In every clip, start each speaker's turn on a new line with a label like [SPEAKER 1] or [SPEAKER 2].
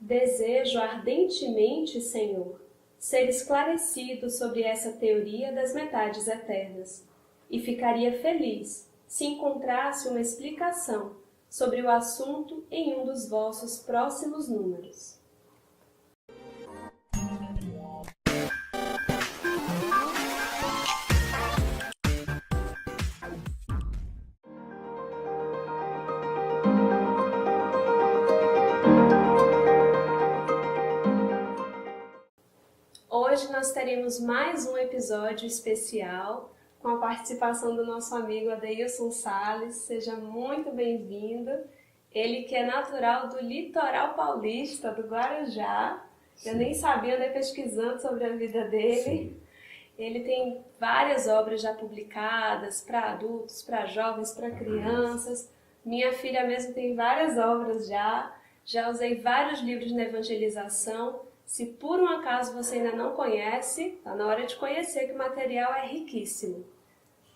[SPEAKER 1] Desejo ardentemente, Senhor, ser esclarecido sobre essa teoria das metades eternas, e ficaria feliz se encontrasse uma explicação sobre o assunto em um dos vossos próximos números. Hoje nós teremos mais um episódio especial com a participação do nosso amigo Adeilson Salles. Seja muito bem-vindo. Ele que é natural do litoral paulista, do Guarujá. Sim. Eu nem sabia, andei pesquisando sobre a vida dele. Sim. Ele tem várias obras já publicadas para adultos, para jovens, para crianças. Minha filha mesmo tem várias obras já. Já usei vários livros na evangelização. Se por um acaso você ainda não conhece, está na hora de conhecer, que o material é riquíssimo.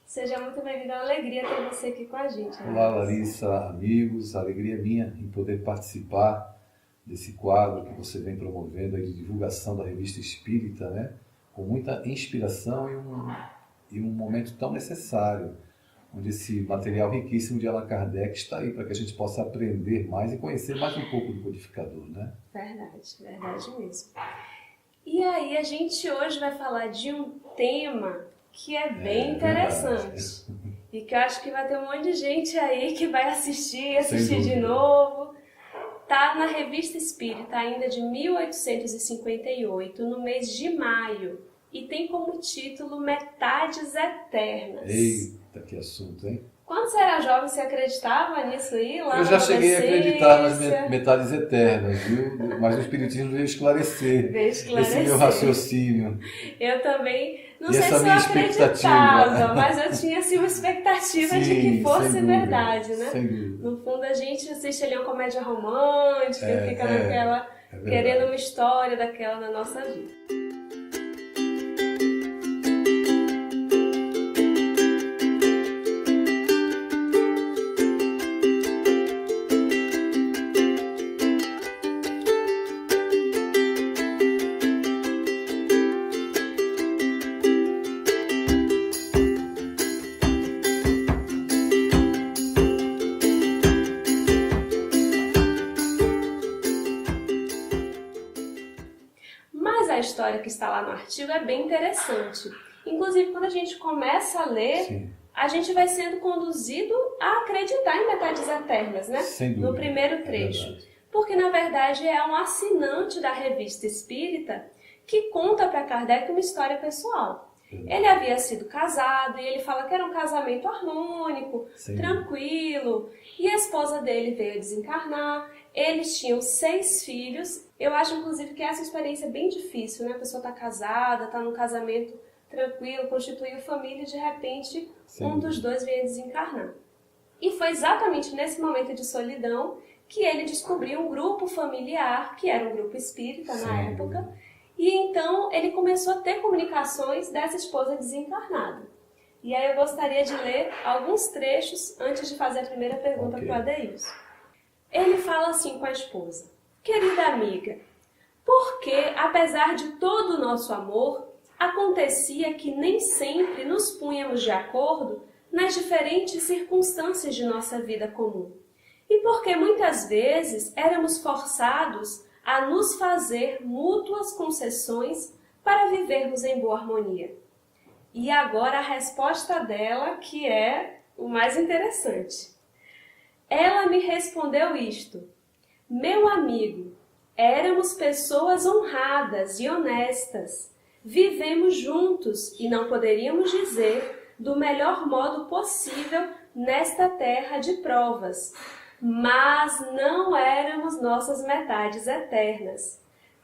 [SPEAKER 1] Seja muito bem-vindo, é uma alegria ter você aqui com a gente.
[SPEAKER 2] Olá, Larissa, amigos, a alegria é minha em poder participar desse quadro que você vem promovendo aí de divulgação da Revista Espírita, né? Com muita inspiração e um momento tão necessário, onde esse material riquíssimo de Allan Kardec está aí para que a gente possa aprender mais e conhecer mais um pouco do codificador, né?
[SPEAKER 1] Verdade mesmo. E aí a gente hoje vai falar de um tema que é bem interessante e que eu acho que vai ter um monte de gente aí que vai assistir de novo. Tá na Revista Espírita ainda de 1858, no mês de maio, e tem como título Metades Eternas.
[SPEAKER 2] Eita, que assunto, hein?
[SPEAKER 1] Quando você era jovem, você acreditava nisso aí? Lá
[SPEAKER 2] eu já cheguei a acreditar nas metades eternas, viu? Mas o Espiritismo veio esclarecer esse meu raciocínio.
[SPEAKER 1] Eu também, não sei se eu acreditava, mas eu tinha assim, uma expectativa de que fosse verdade, né?
[SPEAKER 2] Sem dúvida.
[SPEAKER 1] No fundo, a gente assiste ali uma comédia romântica e fica naquela, querendo uma história daquela na nossa vida. A história que está lá no artigo é bem interessante. Inclusive, quando a gente começa a ler, sim, a gente vai sendo conduzido a acreditar em metades eternas, né?
[SPEAKER 2] Sem dúvida.
[SPEAKER 1] No primeiro trecho. Porque, na verdade, é um assinante da Revista Espírita que conta para Kardec uma história pessoal. Ele havia sido casado e ele fala que era um casamento harmônico, sim, tranquilo, e a esposa dele veio a desencarnar. Eles tinham 6 filhos. Eu acho, inclusive, que essa experiência é bem difícil, né? A pessoa está casada, está num casamento tranquilo, constituiu família e, de repente, sim, um dos dois veio a desencarnar. E foi exatamente nesse momento de solidão que ele descobriu um grupo familiar, que era um grupo espírita na época, e então ele começou a ter comunicações dessa esposa desencarnada. E aí eu gostaria de ler alguns trechos antes de fazer a primeira pergunta para o Adeilson. Ele fala assim com a esposa: querida amiga, porque, apesar de todo o nosso amor, acontecia que nem sempre nos punhamos de acordo nas diferentes circunstâncias de nossa vida comum. E porque muitas vezes éramos forçados a nos fazer mútuas concessões para vivermos em boa harmonia. E agora a resposta dela, que é o mais interessante. Ela me respondeu isto: meu amigo, éramos pessoas honradas e honestas. Vivemos juntos e não poderíamos dizer do melhor modo possível nesta terra de provas. Mas não éramos nossas metades eternas.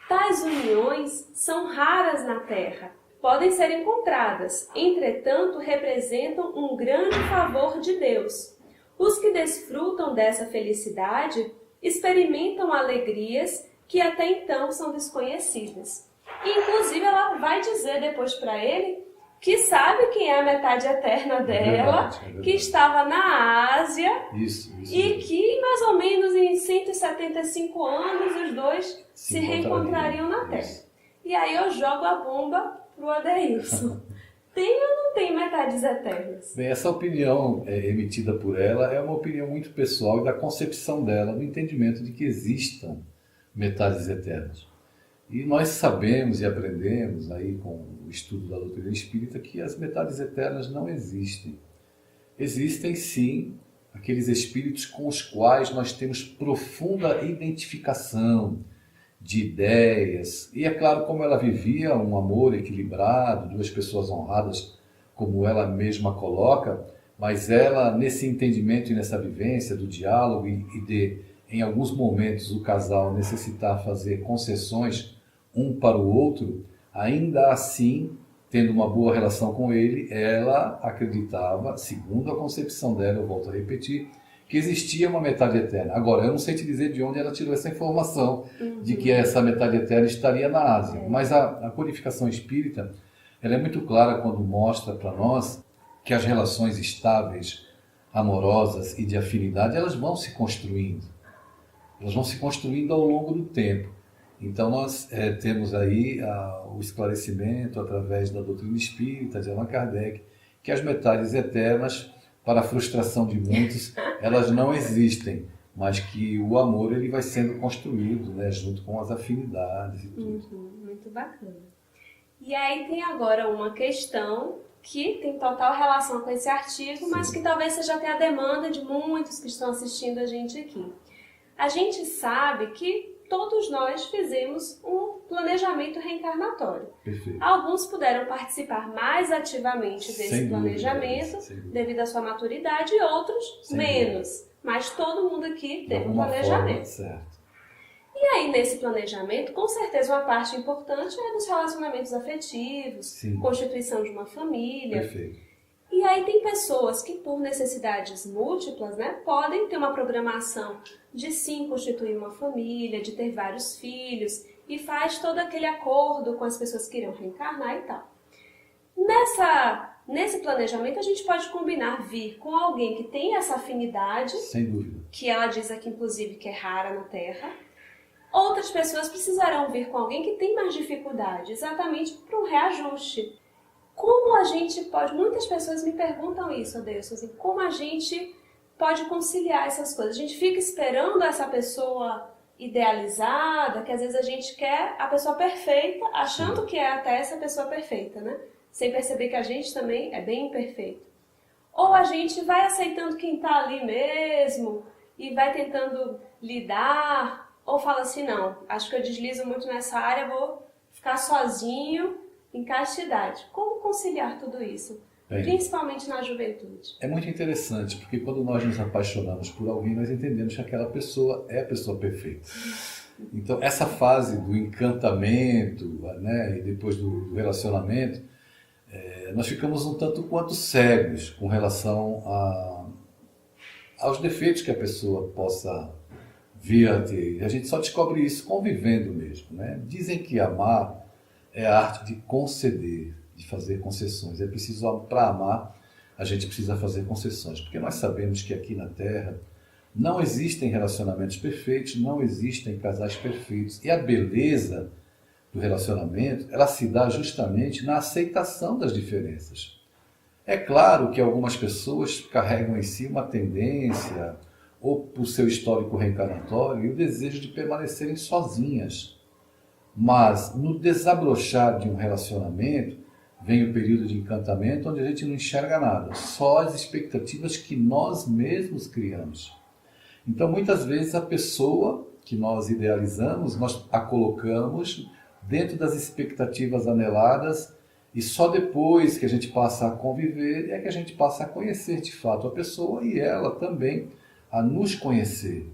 [SPEAKER 1] Tais uniões são raras na terra. Podem ser encontradas, entretanto representam um grande favor de Deus. Os que desfrutam dessa felicidade experimentam alegrias que até então são desconhecidas. E, inclusive, ela vai dizer depois para ele que sabe quem é a metade eterna dela,
[SPEAKER 2] é verdade.
[SPEAKER 1] que estava na Ásia
[SPEAKER 2] Isso
[SPEAKER 1] e que mais ou menos em 175 anos os dois se reencontrariam na Terra.
[SPEAKER 2] Isso.
[SPEAKER 1] E aí eu jogo a bomba pro Adeilson. Tem ou não tem metades eternas?
[SPEAKER 2] Bem, essa opinião emitida por ela é uma opinião muito pessoal e da concepção dela, do entendimento de que existam metades eternas. E nós sabemos e aprendemos aí com o estudo da doutrina espírita que as metades eternas não existem. Existem sim aqueles espíritos com os quais nós temos profunda identificação de ideias. E é claro, como ela vivia um amor equilibrado, duas pessoas honradas, como ela mesma coloca, mas ela, nesse entendimento e nessa vivência do diálogo e de, em alguns momentos, o casal necessitar fazer concessões um para o outro, ainda assim, tendo uma boa relação com ele, ela acreditava, segundo a concepção dela, eu volto a repetir, que existia uma metade eterna. Agora, eu não sei te dizer de onde ela tirou essa informação, de que essa metade eterna estaria na Ásia. Mas a codificação espírita, ela é muito clara quando mostra para nós que as relações estáveis, amorosas e de afinidade, elas vão se construindo. Elas vão se construindo ao longo do tempo. Então, nós temos aí o esclarecimento, através da doutrina espírita, de Allan Kardec, que as metades eternas, para a frustração de muitos, elas não existem, mas que o amor ele vai sendo construído, né, junto com as afinidades e tudo.
[SPEAKER 1] Muito bacana. E aí tem agora uma questão que tem total relação com esse artigo, sim, mas que talvez seja até a demanda de muitos que estão assistindo a gente aqui. A gente sabe que todos nós fizemos um planejamento reencarnatório.
[SPEAKER 2] Perfeito.
[SPEAKER 1] Alguns puderam participar mais ativamente desse
[SPEAKER 2] Sem
[SPEAKER 1] planejamento,
[SPEAKER 2] dúvida.
[SPEAKER 1] Devido à sua maturidade, e outros
[SPEAKER 2] Sem
[SPEAKER 1] menos.
[SPEAKER 2] dúvida.
[SPEAKER 1] Mas todo mundo aqui
[SPEAKER 2] De
[SPEAKER 1] teve um
[SPEAKER 2] alguma
[SPEAKER 1] planejamento.
[SPEAKER 2] forma, certo.
[SPEAKER 1] E aí, nesse planejamento, com certeza uma parte importante é dos relacionamentos afetivos,
[SPEAKER 2] Sim.
[SPEAKER 1] constituição de uma família.
[SPEAKER 2] Perfeito.
[SPEAKER 1] E aí tem pessoas que, por necessidades múltiplas, né, podem ter uma programação de sim constituir uma família, de ter vários filhos, e faz todo aquele acordo com as pessoas que irão reencarnar e tal. Nesse planejamento, a gente pode combinar vir com alguém que tem essa afinidade,
[SPEAKER 2] sem dúvida,
[SPEAKER 1] que ela diz aqui, inclusive, que é rara na Terra. Outras pessoas precisarão vir com alguém que tem mais dificuldade, exatamente para um reajuste. Como a gente pode... Muitas pessoas me perguntam isso, Adeilson, assim, como a gente pode conciliar essas coisas? A gente fica esperando essa pessoa idealizada, que às vezes a gente quer a pessoa perfeita, achando que é até essa pessoa perfeita, né? Sem perceber que a gente também é bem imperfeito. Ou a gente vai aceitando quem está ali mesmo e vai tentando lidar, ou fala assim, não, acho que eu deslizo muito nessa área, vou ficar sozinho em castidade. Como conciliar tudo isso?
[SPEAKER 2] Bem,
[SPEAKER 1] principalmente na juventude.
[SPEAKER 2] É muito interessante, porque quando nós nos apaixonamos por alguém, nós entendemos que aquela pessoa é a pessoa perfeita. Então, essa fase do encantamento, né, e depois do relacionamento, nós ficamos um tanto quanto cegos com relação aos defeitos que a pessoa possa vir a ter. A gente só descobre isso convivendo mesmo, né? Dizem que amar é a arte de conceder, de fazer concessões. É preciso, para amar, a gente precisa fazer concessões, porque nós sabemos que aqui na Terra não existem relacionamentos perfeitos, não existem casais perfeitos. E a beleza do relacionamento, ela se dá justamente na aceitação das diferenças. É claro que algumas pessoas carregam em si uma tendência, ou por seu histórico reencarnatório, e o desejo de permanecerem sozinhas. Mas no desabrochar de um relacionamento, vem o período de encantamento, onde a gente não enxerga nada, só as expectativas que nós mesmos criamos. Então, muitas vezes, a pessoa que nós idealizamos, nós a colocamos dentro das expectativas aneladas, e só depois que a gente passa a conviver é que a gente passa a conhecer de fato a pessoa e ela também a nos conhecer.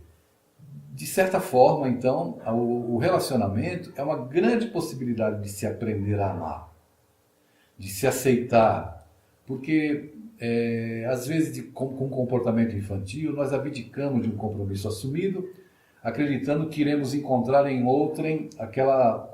[SPEAKER 2] De certa forma, então, o relacionamento é uma grande possibilidade de se aprender a amar, de se aceitar, porque às vezes com comportamento infantil nós abdicamos de um compromisso assumido, acreditando que iremos encontrar em outrem aquela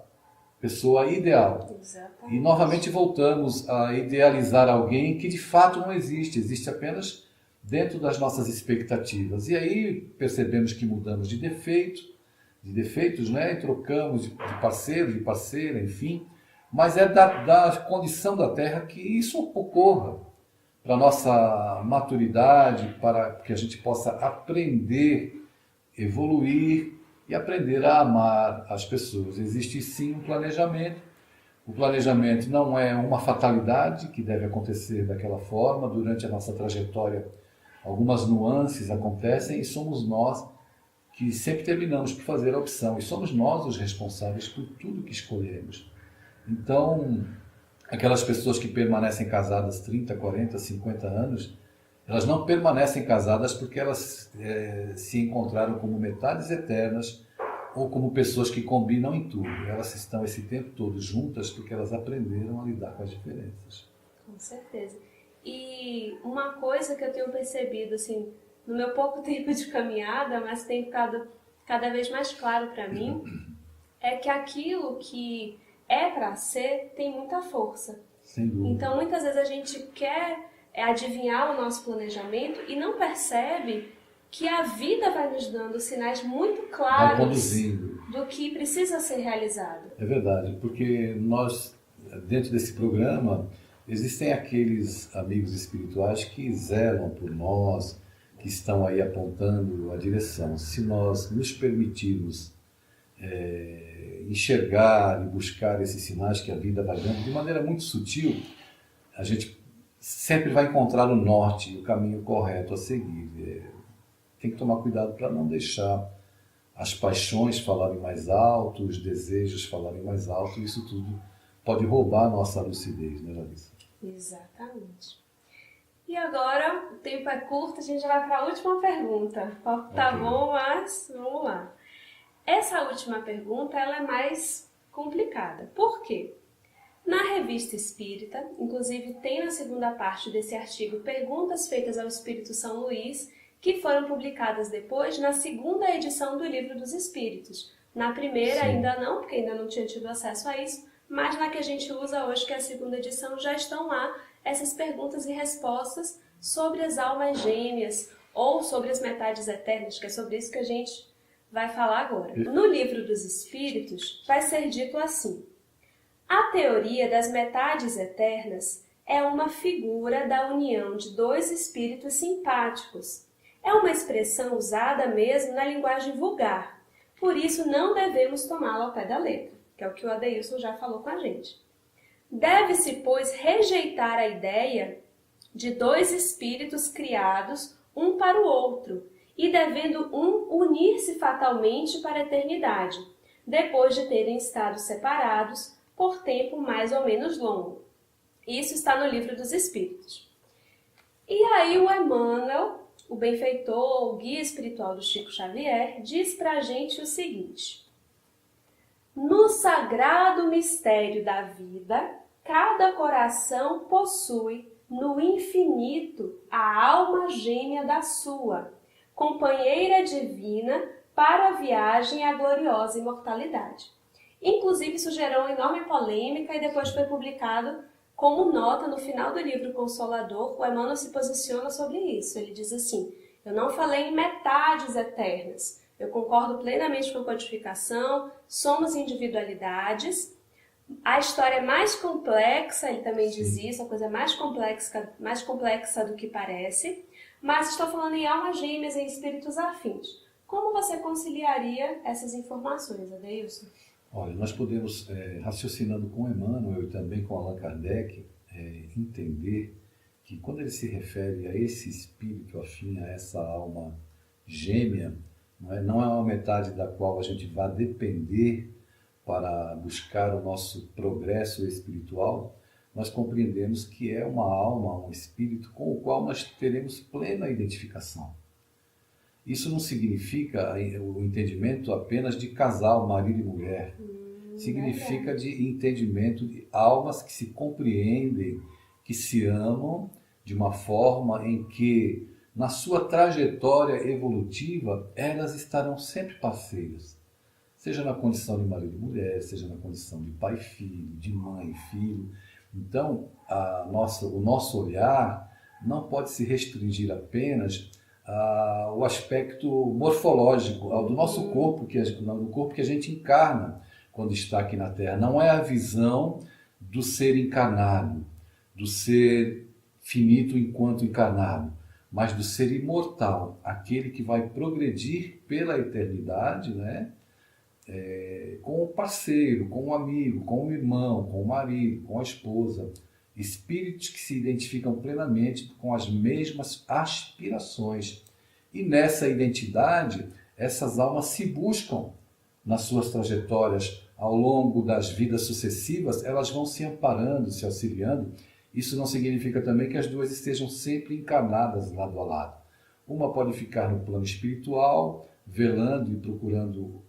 [SPEAKER 2] pessoa ideal.
[SPEAKER 1] Exatamente.
[SPEAKER 2] E novamente voltamos a idealizar alguém que de fato não existe, existe apenas dentro das nossas expectativas. E aí percebemos que mudamos de defeitos, né? E trocamos de parceiro, de parceira, enfim. Mas é da condição da Terra que isso ocorra, para a nossa maturidade, para que a gente possa aprender, evoluir e aprender a amar as pessoas. Existe sim um planejamento. O planejamento não é uma fatalidade que deve acontecer daquela forma. Durante a nossa trajetória, algumas nuances acontecem e somos nós que sempre terminamos por fazer a opção. E somos nós os responsáveis por tudo que escolhemos. Então, aquelas pessoas que permanecem casadas 30, 40, 50 anos, elas não permanecem casadas porque elas se encontraram como metades eternas ou como pessoas que combinam em tudo. Elas estão esse tempo todo juntas porque elas aprenderam a lidar com as diferenças.
[SPEAKER 1] Com certeza. E uma coisa que eu tenho percebido, assim, no meu pouco tempo de caminhada, mas tem ficado cada vez mais claro para mim, é que aquilo que é para ser tem muita força.
[SPEAKER 2] Sem dúvida.
[SPEAKER 1] Então, muitas vezes a gente quer adivinhar o nosso planejamento e não percebe que a vida vai nos dando sinais muito
[SPEAKER 2] Vai
[SPEAKER 1] claros
[SPEAKER 2] conduzindo.
[SPEAKER 1] do que precisa ser realizado.
[SPEAKER 2] É verdade, porque nós, dentro desse programa, existem aqueles amigos espirituais que zelam por nós, que estão aí apontando a direção. Se nós nos permitirmos enxergar e buscar esses sinais que a vida vai dando de maneira muito sutil, a gente sempre vai encontrar o norte, o caminho correto a seguir. Tem que tomar cuidado para não deixar as paixões falarem mais alto, os desejos falarem mais alto, isso tudo pode roubar a nossa lucidez, né, Larissa?
[SPEAKER 1] Exatamente. E agora, o tempo é curto, a gente já vai para a última pergunta. Tá
[SPEAKER 2] Ok.
[SPEAKER 1] bom, mas vamos lá. Essa última pergunta ela é mais complicada. Por quê? Na Revista Espírita, inclusive tem na segunda parte desse artigo perguntas feitas ao Espírito São Luís, que foram publicadas depois na segunda edição do Livro dos Espíritos. Na primeira
[SPEAKER 2] Sim.
[SPEAKER 1] ainda não, porque ainda não tinha tido acesso a isso, mas na que a gente usa hoje, que é a segunda edição, já estão lá essas perguntas e respostas sobre as almas gêmeas ou sobre as metades eternas, que é sobre isso que a gente vai falar agora. No Livro dos Espíritos vai ser dito assim: a teoria das metades eternas é uma figura da união de dois espíritos simpáticos. É uma expressão usada mesmo na linguagem vulgar, por isso não devemos tomá-la ao pé da letra, que é o que o Adeilson já falou com a gente. Deve-se, pois, rejeitar a ideia de dois espíritos criados um para o outro, e devendo um unir-se fatalmente para a eternidade, depois de terem estado separados por tempo mais ou menos longo. Isso está no Livro dos Espíritos. E aí o Emmanuel, o benfeitor, o guia espiritual do Chico Xavier, diz pra gente o seguinte: no sagrado mistério da vida, cada coração possui no infinito a alma gêmea da sua, companheira divina para a viagem à gloriosa imortalidade. Inclusive, isso gerou uma enorme polêmica e depois foi publicado como nota no final do livro Consolador. O Emmanuel se posiciona sobre isso. Ele diz assim: eu não falei em metades eternas. Eu concordo plenamente com a codificação, somos individualidades. A história é mais complexa, ele também diz isso, a coisa é mais complexa do que parece, mas estou falando em almas gêmeas e espíritos afins. Como você conciliaria essas informações, Adeilson?
[SPEAKER 2] Olha, nós podemos, raciocinando com Emmanuel e também com Allan Kardec, entender que quando ele se refere a esse espírito afim, a essa alma gêmea, não é uma metade da qual a gente vai depender para buscar o nosso progresso espiritual, nós compreendemos que é uma alma, um espírito com o qual nós teremos plena identificação. Isso não significa o entendimento apenas de casal, marido e mulher. Significa de entendimento de almas que se compreendem, que se amam de uma forma em que, na sua trajetória evolutiva, elas estarão sempre parceiras. seja na condição de marido e mulher, seja na condição de pai e filho, de mãe e filho. Então, o nosso olhar não pode se restringir apenas ao aspecto morfológico, ao do nosso corpo, do corpo que a gente encarna quando está aqui na Terra. Não é a visão do ser encarnado, do ser finito enquanto encarnado, mas do ser imortal, aquele que vai progredir pela eternidade, né? Com o parceiro, com o amigo, com o irmão, com o marido, com a esposa. Espíritos que se identificam plenamente com as mesmas aspirações. E nessa identidade, essas almas se buscam nas suas trajetórias ao longo das vidas sucessivas, elas vão se amparando, se auxiliando. Isso não significa também que as duas estejam sempre encarnadas lado a lado. Uma pode ficar no plano espiritual, velando e procurando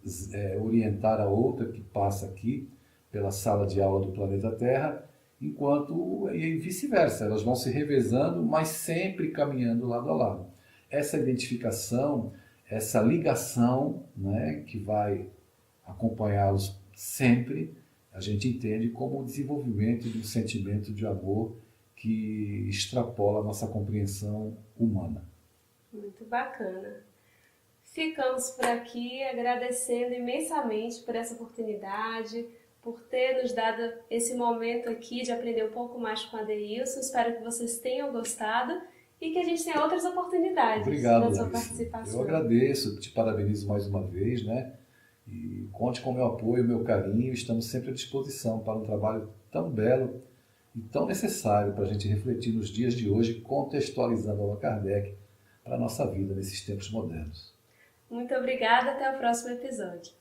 [SPEAKER 2] orientar a outra que passa aqui pela sala de aula do planeta Terra, e vice-versa, elas vão se revezando, mas sempre caminhando lado a lado. Essa identificação, essa ligação, né, que vai acompanhá-los sempre, a gente entende como o desenvolvimento de um sentimento de amor que extrapola a nossa compreensão humana.
[SPEAKER 1] Muito bacana. Ficamos por aqui agradecendo imensamente por essa oportunidade, por ter nos dado esse momento aqui de aprender um pouco mais com a Adeilson. Espero que vocês tenham gostado e que a gente tenha outras oportunidades.
[SPEAKER 2] Obrigado,
[SPEAKER 1] da sua
[SPEAKER 2] Larissa.
[SPEAKER 1] participação.
[SPEAKER 2] Eu agradeço, te parabenizo mais uma vez, né? E conte com o meu apoio, o meu carinho. Estamos sempre à disposição para um trabalho tão belo e tão necessário para a gente refletir nos dias de hoje, contextualizando Allan Kardec para a nossa vida nesses tempos modernos.
[SPEAKER 1] Muito obrigada, até o próximo episódio.